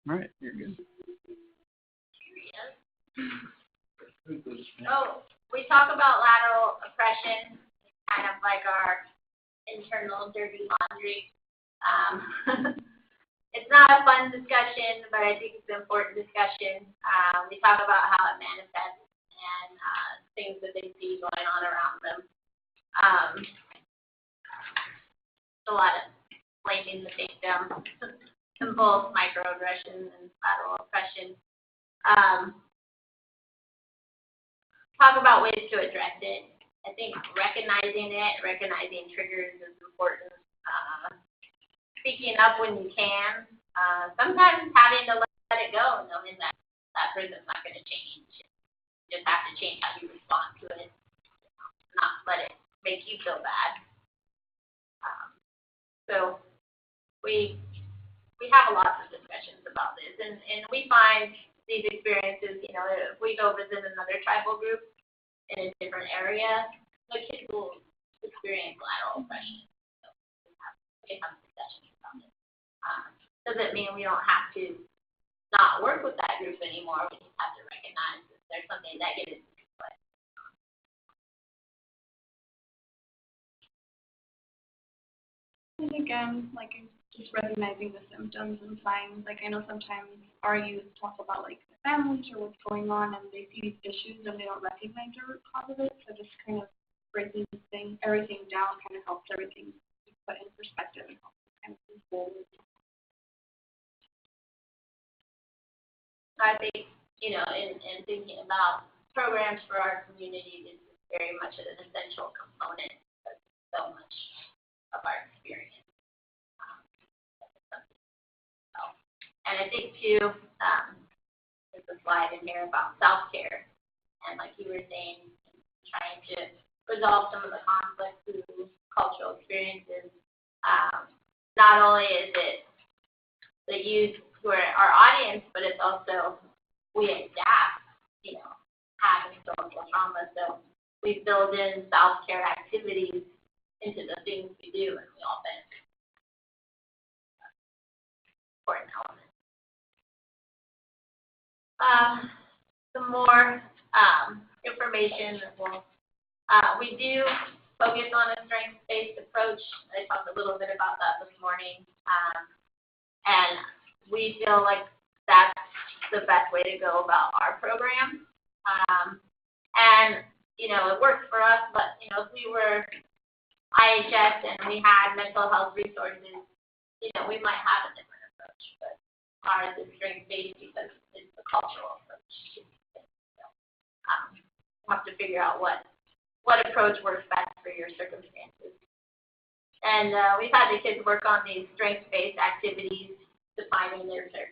All right, you're good. Oh, we talk about lateral oppression, kind of like our internal dirty laundry. It's not a fun discussion, but I think it's an important discussion. We talk about how it manifests and things that they see going on around them. A lot of blaming the victim, and both microaggressions and lateral oppression. Talk about ways to address it. I think recognizing triggers is important. Speaking up when you can. Sometimes having to let it go, knowing that that person's not going to change. You just have to change how you respond to it, not let it make you feel bad. So we have a lot of discussions about this, and we find these experiences, if we go visit another tribal group in a different area, the kids will experience lateral oppression. So we have discussions about it. Doesn't mean we don't have to not work with that group anymore. We just have to recognize that there's something negative. And again, just recognizing the symptoms and signs. I know sometimes our youth talk about their families or what's going on, and they see these issues and they don't recognize the root cause of it. So just kind of breaking everything down kind of helps everything be put in perspective and helps kind of move forward. I think, in thinking about programs for our community, this is very much an essential component of so much of our experience. And I think, too, there's a slide in here about self-care. And like you were saying, trying to resolve some of the conflicts through cultural experiences. Not only is it the youth who are our audience, but it's also we as staff, have historical trauma. So we build in self-care activities into the things we do, and we all benefit. Important element. Some more information. We do focus on a strengths-based approach. I talked a little bit about that this morning. And we feel like that's the best way to go about our program. And, it works for us, but, if we were IHS and we had mental health resources, we might have a different approach. But ours is strengths-based because it's a cultural approach. So, we'll have to figure out what approach works best for your circumstances. And we've had the kids work on these strengths-based activities, defining their strengths.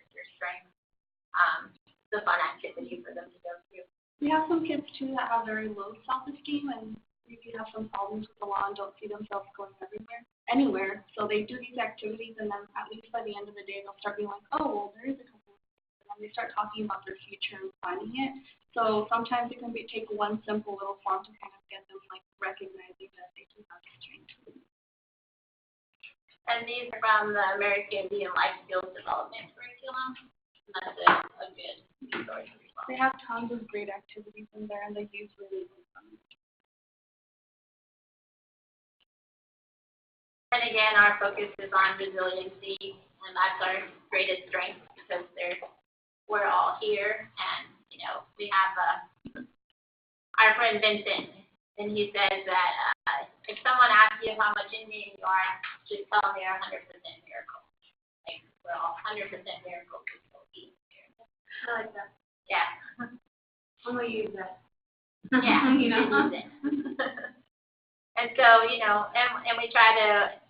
It's a fun activity for them to go through. We have some kids, too, that have very low self-esteem and maybe have some problems with the law and don't see themselves going anywhere. So they do these activities, and then at least by the end of the day, they'll start being like, oh, well, there is a couple of things. And then they start talking about their future and planning it. So sometimes it can take one simple little form to kind of get them, recognizing that they do have strength. And these are from the American Indian Life Skills Development Curriculum. That's a good resource as well. They have tons of great activities in there, and they use really good ones. And again, our focus is on resiliency, and that's our greatest strength because we're all here, and we have our friend Vincent, and he says that if someone asks you how much Indian you are, just tell them you're 100% miracle. We're all 100% miracles. I like that. Yeah. I'm gonna use that. Yeah. Use it. And so, and we try to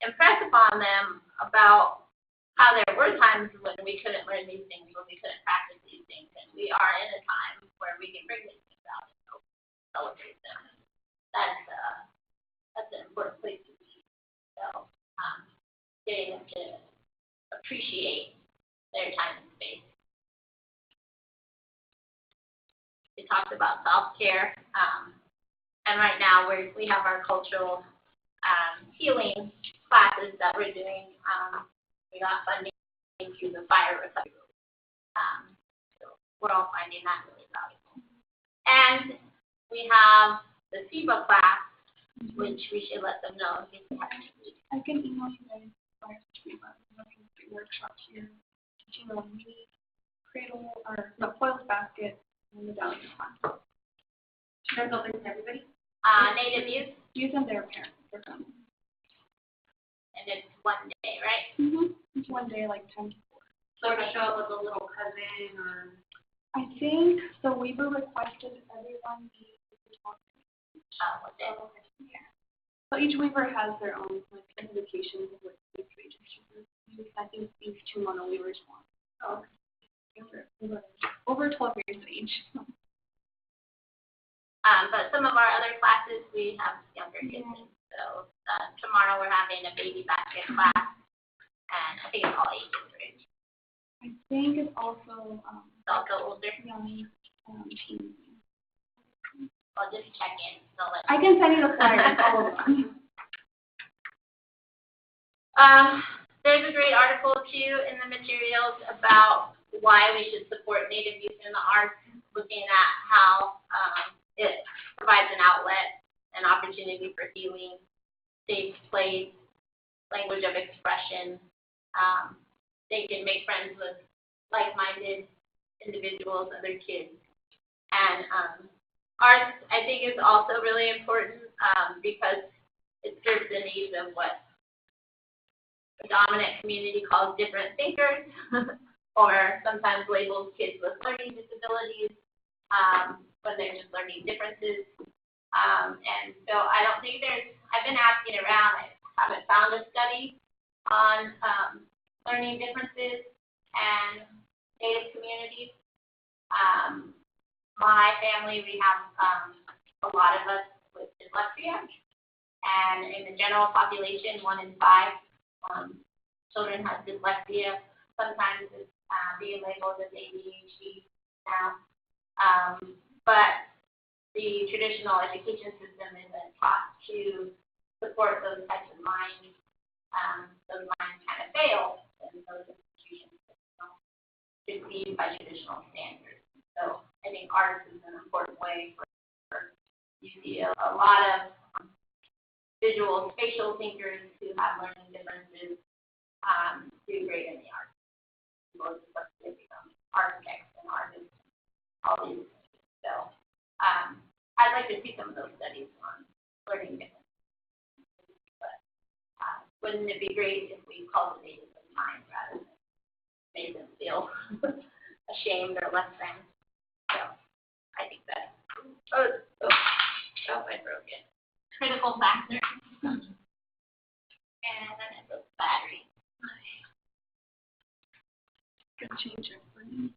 impress upon them about how there were times when we couldn't learn these things, when we couldn't practice these things, and we are in a time where we can bring these things out and celebrate them. That's an important place to be. So, getting them to appreciate their time and space. We talked about self-care, and right now we have our cultural healing classes that we're doing. We got funding through the fire recovery So we're all finding that really valuable. And we have the SEBA class, which we should let them know if they have any needs. I can email you guys prior to the workshop here, teaching on mini cradle or no foils basket and the medallion class. Should I go to everybody? Native youth, Use them their parents or family. and it's one day, right? It's one day, like 10 to 4. So to show up with a little cousin or. I think the Weaver requested everyone be What day? Yeah. So each Weaver has their own like indications of what the age is. I think these two mono Weavers want. Oh. Over 12 years of age. But some of our other classes, we have younger kids in. So tomorrow we're having a baby basket class, and I think it's all ages, right? I think it's also It's also older. young teens. I'll just check in. So I can send you the flyers, all of them. There's a great article too in the materials about why we should support Native youth in the arts, looking at how it provides an outlet, an opportunity for healing, safe place, language of expression. They can make friends with like-minded individuals, other kids. And arts, I think, is also really important because it serves the needs of what the dominant community calls different thinkers, or sometimes labels kids with learning disabilities when they're just learning differences. And so I don't think I've been asking around, I haven't found a study on learning differences and Native communities. My family, we have a lot of us with dyslexia, and in the general population, 1 in 5 children have dyslexia. Sometimes it's being labeled as ADHD now. But the traditional education system isn't taught to support those types of minds. Those minds kind of fail in those institutions that don't succeed by traditional standards. So I think arts is an important way for you see a lot of visual, spatial thinkers who have learning differences do great in the arts. People with become architects and artists, all these things. So I'd like to see some of those studies on learning differences. But wouldn't it be great if we cultivated some mind rather than made them feel ashamed or less than? So I think that I broke it. Critical factor. And then it goes battery. Good change it for me.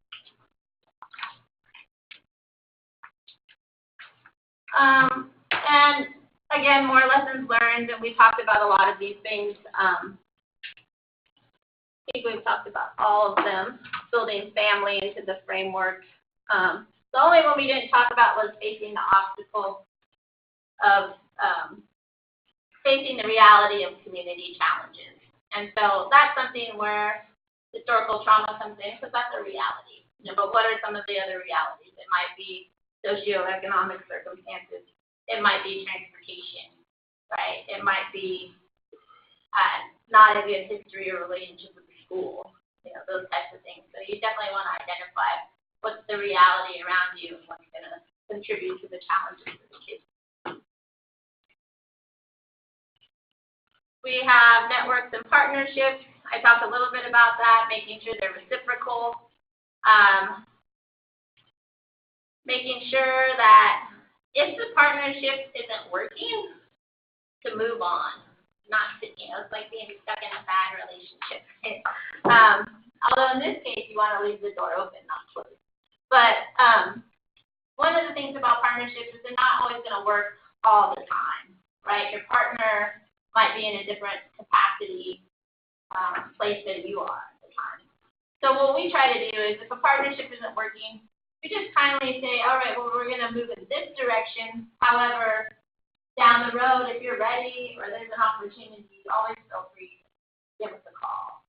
And again, more lessons learned, and we talked about a lot of these things. I think we've talked about all of them, building family into the framework. The only one we didn't talk about was facing the obstacle of facing the reality of community challenges. And so that's something where historical trauma comes in, because that's a reality. But what are some of the other realities? It might be socioeconomic circumstances. It might be transportation, right? It might be not a good history or relationship with the school, those types of things. So you definitely want to identify what's the reality around you and what's going to contribute to the challenges of the kids. We have networks and partnerships. I talked a little bit about that, making sure they're reciprocal, making sure that if the partnership isn't working, to move on, not to, it's like being stuck in a bad relationship. Although in this case, you want to leave the door open, not closed. But one of the things about partnerships is they're not always going to work all the time, right? Your partner might be in a different capacity place than you are at the time. So what we try to do is if a partnership isn't working, we just kindly say, all right, well, we're going to move in this direction. However, down the road, if you're ready or there's an opportunity, always feel free to give us a call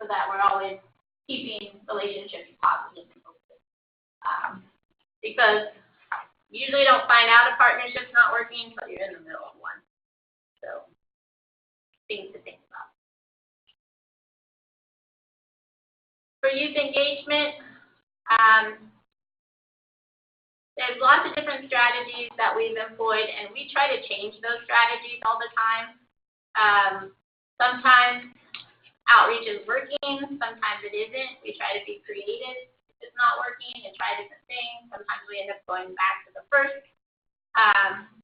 so that we're always keeping relationships positive and open. Because you usually don't find out a partnership's not working until you're in the middle of one. So, things to think about. For youth engagement, there's lots of different strategies that we've employed, and we try to change those strategies all the time. Sometimes outreach is working, sometimes it isn't. We try to be creative if it's not working and try different things. Sometimes we end up going back to the first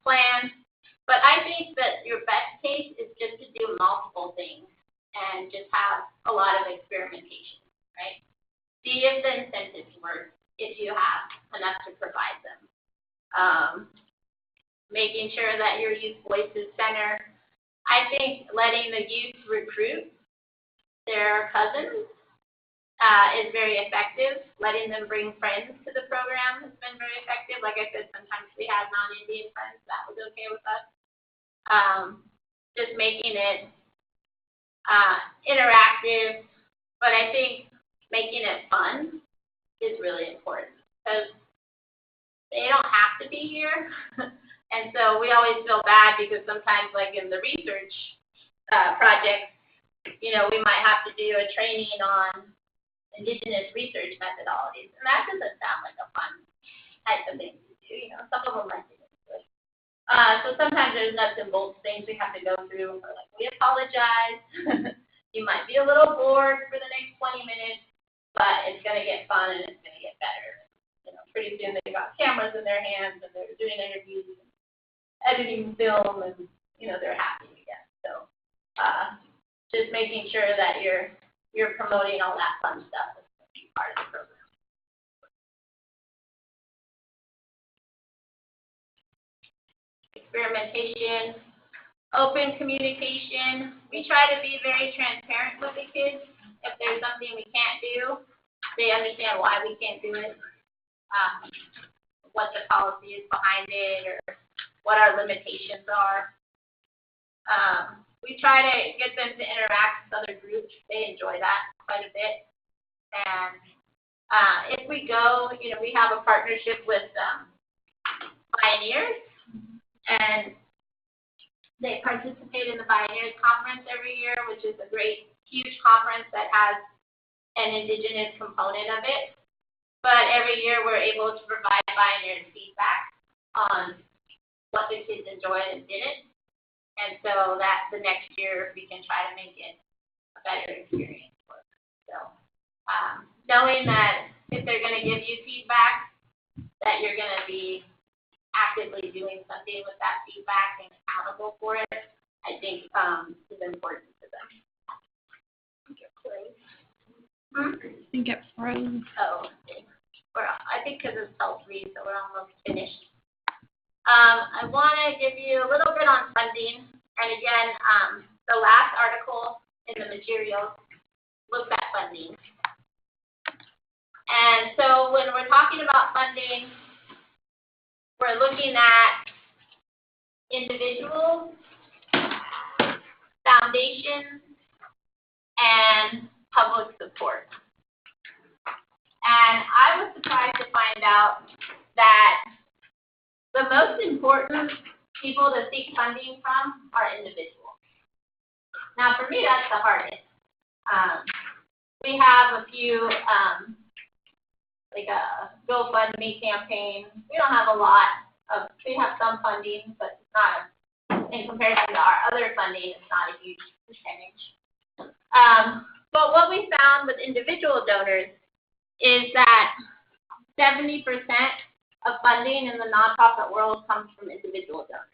plan. But I think that your best case is just to do multiple things and just have a lot of experimentation, right? See if the incentives work, if you have enough to provide them. Making sure that your youth voice is center. I think letting the youth recruit their cousins is very effective. Letting them bring friends to the program has been very effective. Like I said, sometimes we had non-Indian friends. That was okay with us. Just making it interactive, but I think making it fun is really important because they don't have to be here. And so we always feel bad because sometimes, like in the research projects, we might have to do a training on Indigenous research methodologies, and that doesn't sound like a fun type of thing to do. Some of them might do it. So sometimes there's nuts and bolts things we have to go through. We're like, we apologize. You might be a little bored for the next 20 minutes, but it's going to get fun and it's going to get better. Pretty soon they got cameras in their hands and they're doing interviews, and editing film, and they're happy again. So just making sure that you're promoting all that fun stuff is going to be part of the program. Experimentation, open communication. We try to be very transparent with the kids. If there's something we can't do, they understand why we can't do it. What the policy is behind it, or what our limitations are. We try to get them to interact with other groups. They enjoy that quite a bit. And if we go, we have a partnership with Pioneers, and they participate in the Pioneers Conference every year, which is a great, huge conference that has an Indigenous component of it. But every year we're able to provide Pioneers feedback on what the kids enjoyed and didn't. And so that the next year we can try to make it a better experience for them. So knowing that if they're going to give you feedback, that you're going to be actively doing something with that feedback and accountable for it, I think is important to them. I think it froze. Oh, okay. I think because it's till 3, so we're almost finished. I want to give you a little bit on funding. And again, the last article in the materials looks at funding. And so when we're talking about funding, we're looking at individuals, foundations, and public support. And I was surprised to find out that the most important people to seek funding from are individuals. Now, for me, that's the hardest. We have a few, like a GoFundMe campaign. We don't have a lot we have some funding, but it's not, in comparison to our other funding, it's not a huge percentage. But what we found with individual donors is that 70% of funding in the nonprofit world comes from individual donors.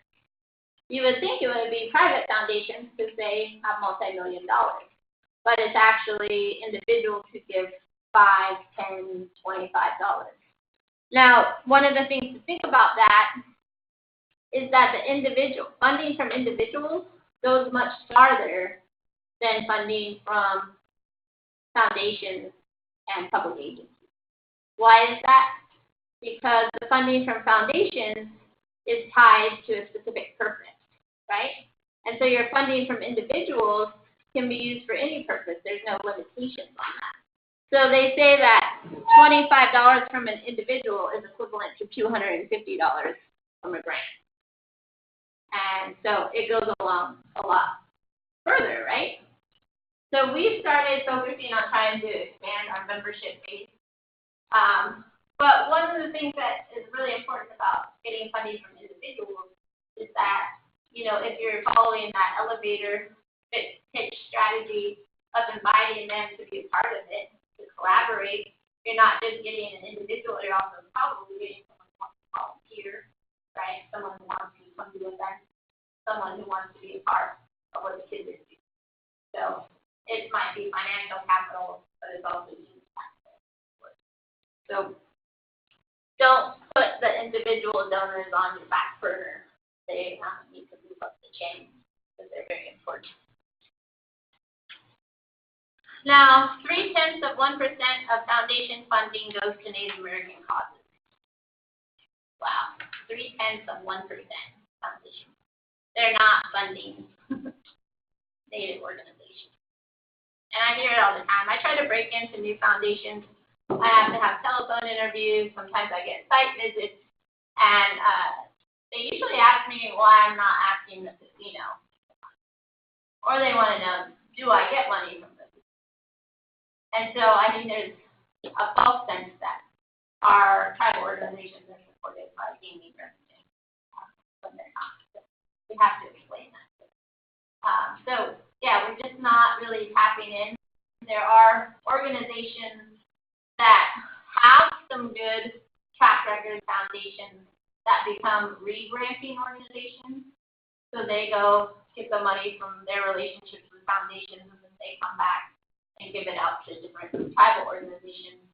You would think it would be private foundations because they have multi-million dollars, but it's actually individuals who give $5, $10, $25. Now, one of the things to think about that is that the individual funding from individuals goes much farther than funding from foundations and public agencies. Why is that? Because the funding from foundations is tied to a specific purpose, right? And so your funding from individuals can be used for any purpose. There's no limitations on that. So they say that $25 from an individual is equivalent to $250 from a grant. And so it goes along a lot further, right? So we started focusing on trying to expand our membership base. But one of the things that is really important about getting funding from individuals is that, if you're following that elevator pitch strategy of inviting them to be a part of it, to collaborate, you're not just getting an individual, you're also probably getting someone who wants to volunteer, right? Someone who wants to come to events, someone who wants to be a part of what the kids are doing. So it might be financial capital, but it's also human capital. So don't put the individual donors on your back burner. They need to move up the chain because they're very important. Now, 0.3% of foundation funding goes to Native American causes. Wow, 0.3% foundation. They're not funding Native organizations. And I hear it all the time. I try to break into new foundations. I have to have telephone interviews. Sometimes I get site visits. And they usually ask me why I'm not asking the casino. Or they want to know, do I get money from the casino? And so I think there's a false sense that our tribal organizations are supported by gaming revenue when they're not. So we have to explain that. So, yeah, we're just not really tapping in. There are organizations that have some good track record foundations that become re-granting organizations. So they go get the money from their relationships with foundations, and then they come back and give it out to different tribal organizations.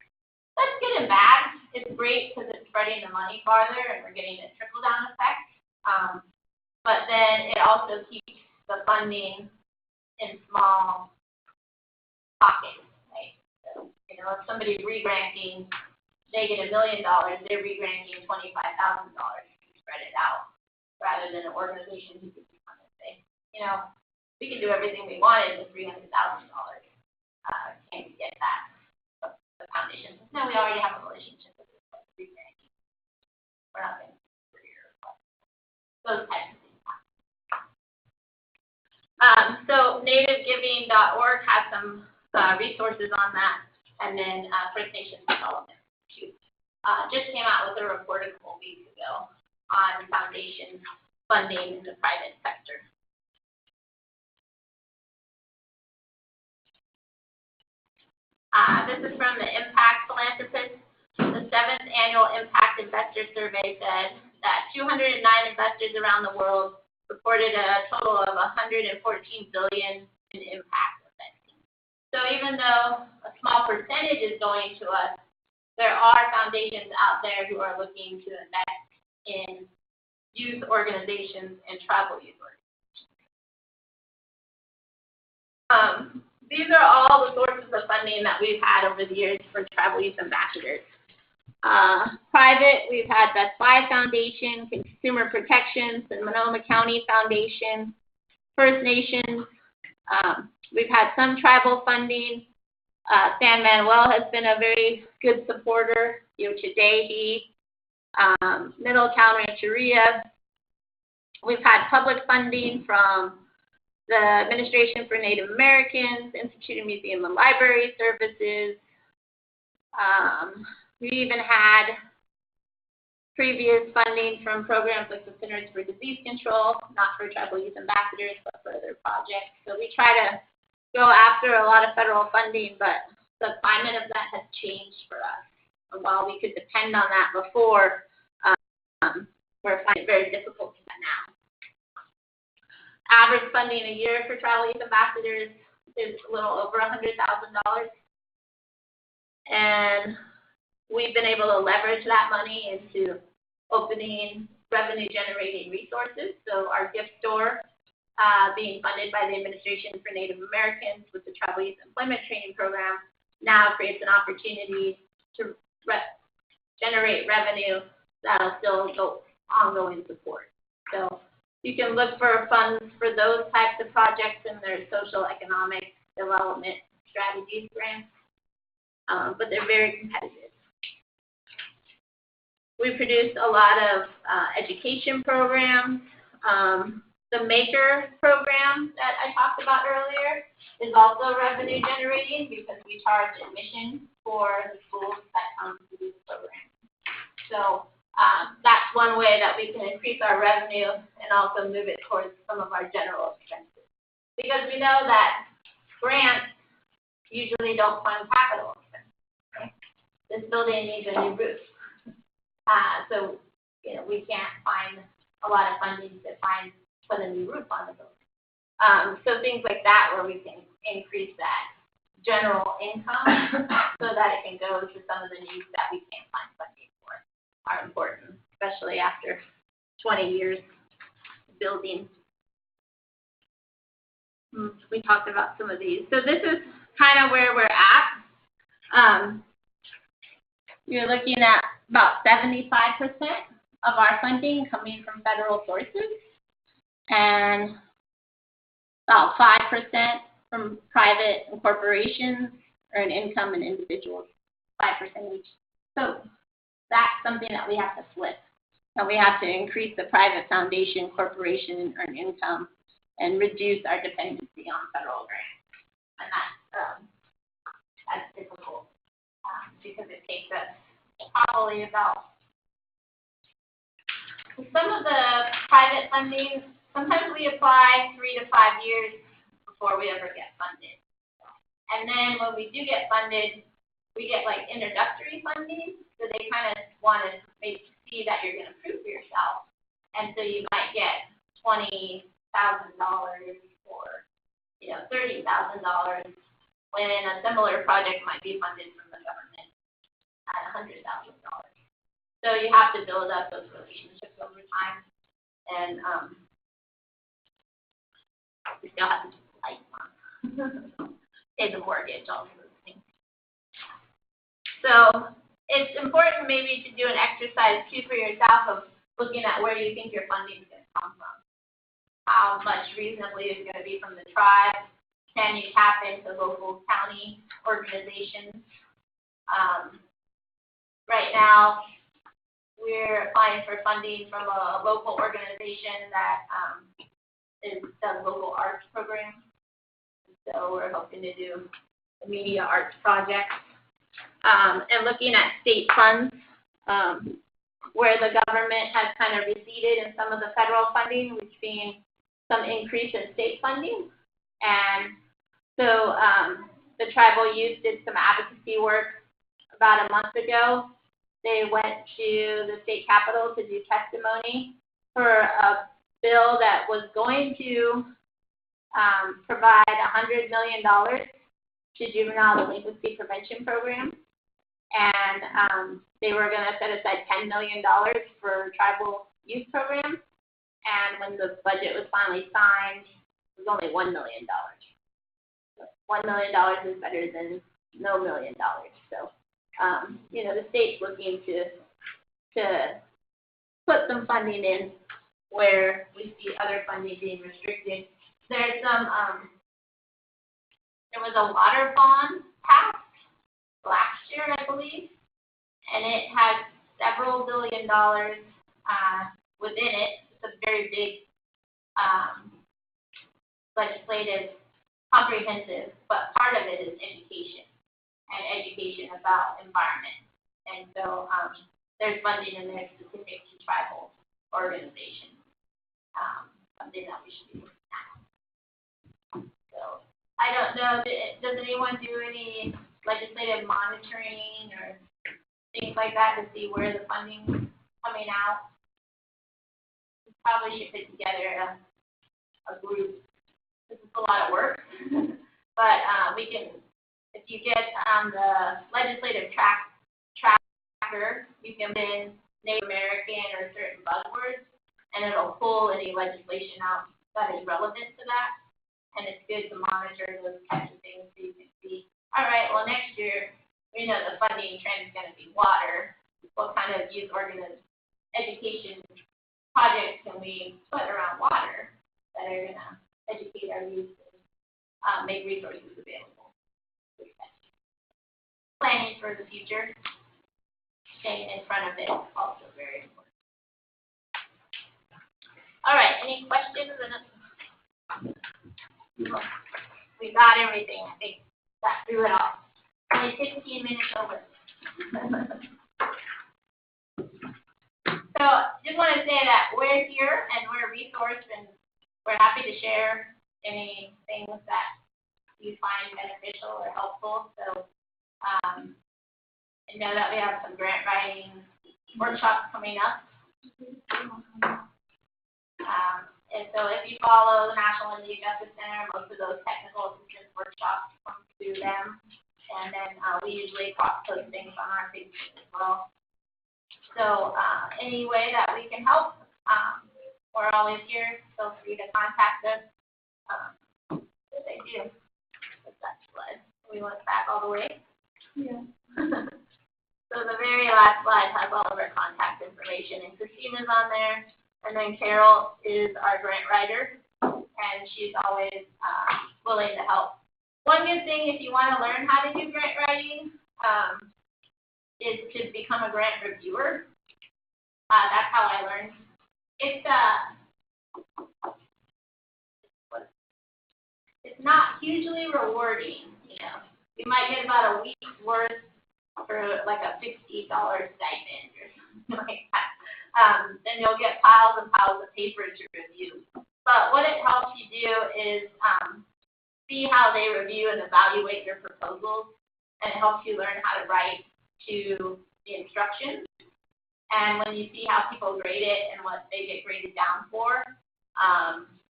That's good and bad. It's great because it's spreading the money farther, and we're getting a trickle-down effect. But then it also keeps the funding in small pockets, right? So, if somebody's re-granting, they get $1 million, they're re-granting $25,000 to spread it out, rather than an organization who could come and say, we can do everything we wanted with $300,000. Can't we get that? The foundation says, no, we already have a relationship with this re-granting. We're not going to do your request. Those types of things. So nativegiving.org has some resources on that, and then First Nations Development just came out with a report a couple weeks ago on foundation funding in the private sector. This is from the Impact Philanthropist. The 7th Annual Impact Investor Survey said that 209 investors around the world reported a total of $114 billion in impact investing. So even though a small percentage is going to us, there are foundations out there who are looking to invest in youth organizations and tribal youth organizations. These are all the sources of funding that we've had over the years for tribal youth ambassadors. Private, we've had Best Buy Foundation, Consumer Protections, and Monoma County Foundation, First Nations. We've had some tribal funding. San Manuel has been a very good supporter. Yochadehi, Middletown Rancheria. We've had public funding from the Administration for Native Americans, Institute of Museum and Library Services. We even had previous funding from programs like the Centers for Disease Control, not for tribal youth ambassadors, but for other projects. So we try to go after a lot of federal funding, but the climate of that has changed for us. And while we could depend on that before, we're finding it very difficult to get now. Average funding a year for tribal youth ambassadors is a little over $100,000. And we've been able to leverage that money into opening revenue-generating resources. So our gift store, being funded by the Administration for Native Americans with the Tribal Youth Employment Training Program, now creates an opportunity to generate revenue that'll still go ongoing support. So you can look for funds for those types of projects in their social economic development strategies grants. but they're very competitive. We produced a lot of education programs. The Maker program that I talked about earlier is also revenue generating because we charge admission for the schools that come to this program. So that's one way that we can increase our revenue and also move it towards some of our general expenses. Because we know that grants usually don't fund capital expenses. Okay? This building needs a new roof. So we can't find a lot of funding to put a new roof on the building. So things like that where we can increase that general income so that it can go to some of the needs that we can't find funding for are important, especially after 20 years building. We talked about some of these. So this is kind of where we're at. You're looking at about 75% of our funding coming from federal sources and about 5% from private and corporations earn income and individuals, 5% each. So that's something that we have to flip. And we have to increase the private foundation, corporation, and earn income and reduce our dependency on federal grants. And that's difficult because it takes us probably about some of the private funding. Sometimes we apply 3 to 5 years before we ever get funded. And then when we do get funded, we get like introductory funding. So they kind of want to see that you're going to prove for yourself. And so you might get $20,000 or $30,000 when a similar project might be funded from the government at $100,000. So you have to build up those relationships over time, and we still have to keep the lights on, pay the mortgage, all of those things. So it's important maybe to do an exercise too for yourself of looking at where you think your funding is going to come from. How much reasonably is going to be from the tribe? Can you tap into local county organizations? Right now, we're applying for funding from a local organization that does local arts programs. So we're hoping to do a media arts project. And looking at state funds, where the government has kind of receded in some of the federal funding, we've seen some increase in state funding. And so the tribal youth did some advocacy work about a month ago. They went to the state capitol to do testimony for a bill that was going to provide $100 million to juvenile delinquency prevention programs. And they were going to set aside $10 million for tribal youth programs. And when the budget was finally signed, it was only $1 million. $1 million is better than no $1 million. So, the state's looking to put some funding in where we see other funding being restricted. There's there was a water bond passed last year, I believe, and it has several $1 billion within it. It's a very big legislative, comprehensive, but part of it is education and education about environment. And so there's funding in there specific to tribal organizations, something that we should be looking at. So I don't know, does anyone do any legislative monitoring or things like that to see where the funding's coming out? We probably should put together a group. This is a lot of work, but we can, if you get on the legislative tracker, you can put in Native American or certain buzzwords, and it'll pull any legislation out that is relevant to that. And it's good to monitor those types of things so you can see, all right, well, next year, we know the funding trend is going to be water. What kind of youth education projects can we put around water that are going to educate our youth and make resources available? Planning for the future. Staying in front of it is also very important. All right, any questions? We got everything, I think. Got through it all. Only 15 minutes over. So just want to say that we're here and we're a resource and we're happy to share any things that you find beneficial or helpful. So I know that we have some grant writing workshops coming up. And so if you follow the National Indian Justice Center, most of those technical assistance workshops come through them. And then we usually cross-post things on our Facebook as well. So any way that we can help, we're always here. Feel free to contact us. What they do. What's that slide? We went back all the way. Yeah. So the very last slide has all of our contact information, and Christina's on there. And then Carol is our grant writer, and she's always willing to help. One good thing, if you want to learn how to do grant writing, is to become a grant reviewer. That's how I learned. It's not hugely rewarding, you know. You might get about a week's worth for like a $60 stipend or something like that. Then you'll get piles and piles of paper to review. But what it helps you do is see how they review and evaluate your proposals, and it helps you learn how to write to the instructions. And when you see how people grade it and what they get graded down for,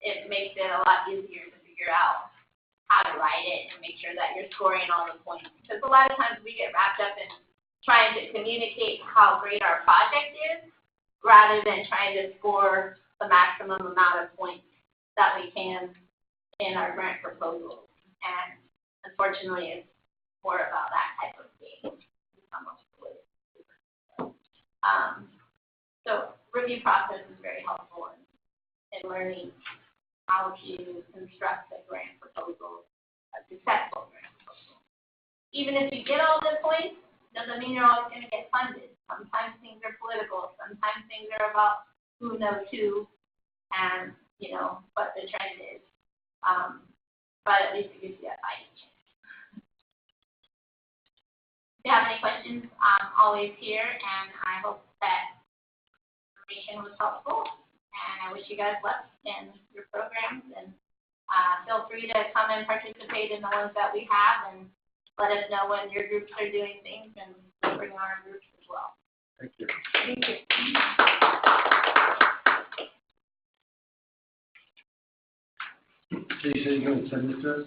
it makes it a lot easier to figure out how to write it and make sure that you're scoring all the points. Because a lot of times we get wrapped up in trying to communicate how great our project is rather than trying to score the maximum amount of points that we can in our grant proposals. And unfortunately, it's more about that type of thing. So review process is very helpful in learning how to construct a grant proposal, a successful grant proposal. Even if you get all the points, doesn't mean you're always going to get funded. Sometimes things are political. Sometimes things are about who knows who and, you know, what the trend is. But at least it gives you a fighting chance. If you have any questions, I'm always here, and I hope that information was helpful. And I wish you guys luck in your programs, and feel free to come and participate in the ones that we have, and let us know when your groups are doing things, and we'll bring our groups as well. Thank you. Thank you. So you said you're going to send this to us?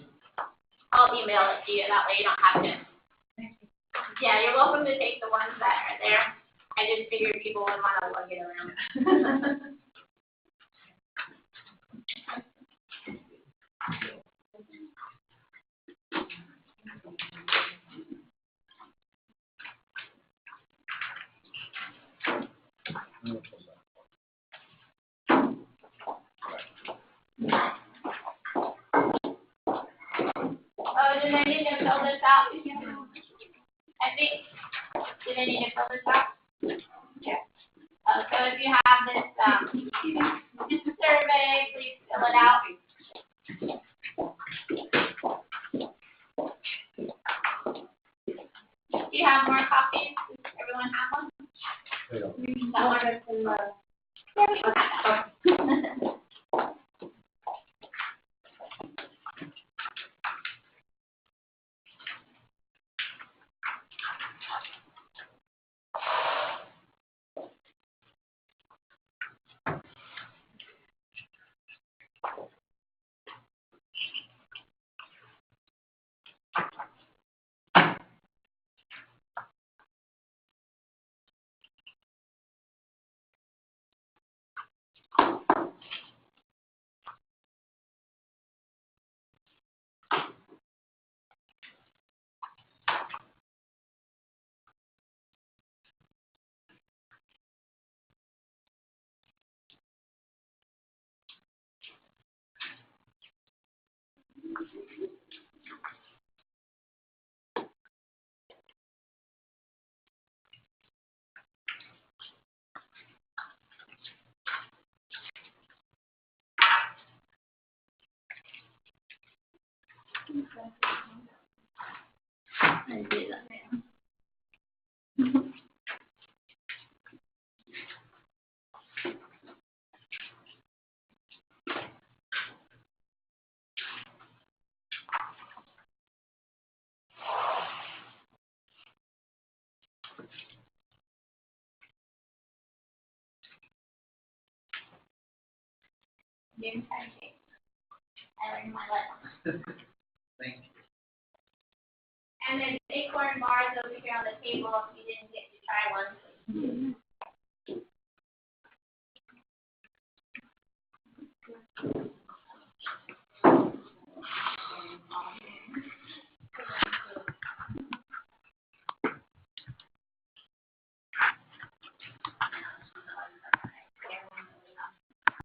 I'll email it to you, that way you don't have to. Yeah, you're welcome to take the ones that are there. I just figured people would want to lug it around. Oh, did I need to fill this out? I think, did I need to fill this out? Yeah. So if you have this survey, please fill it out. Do you have more copies? Does everyone have one? Yeah. That one is in the. Okay. I do that now. Noon time cake. I learned my lesson. Thank you. And there's acorn bars over here on the table if you didn't get to try one.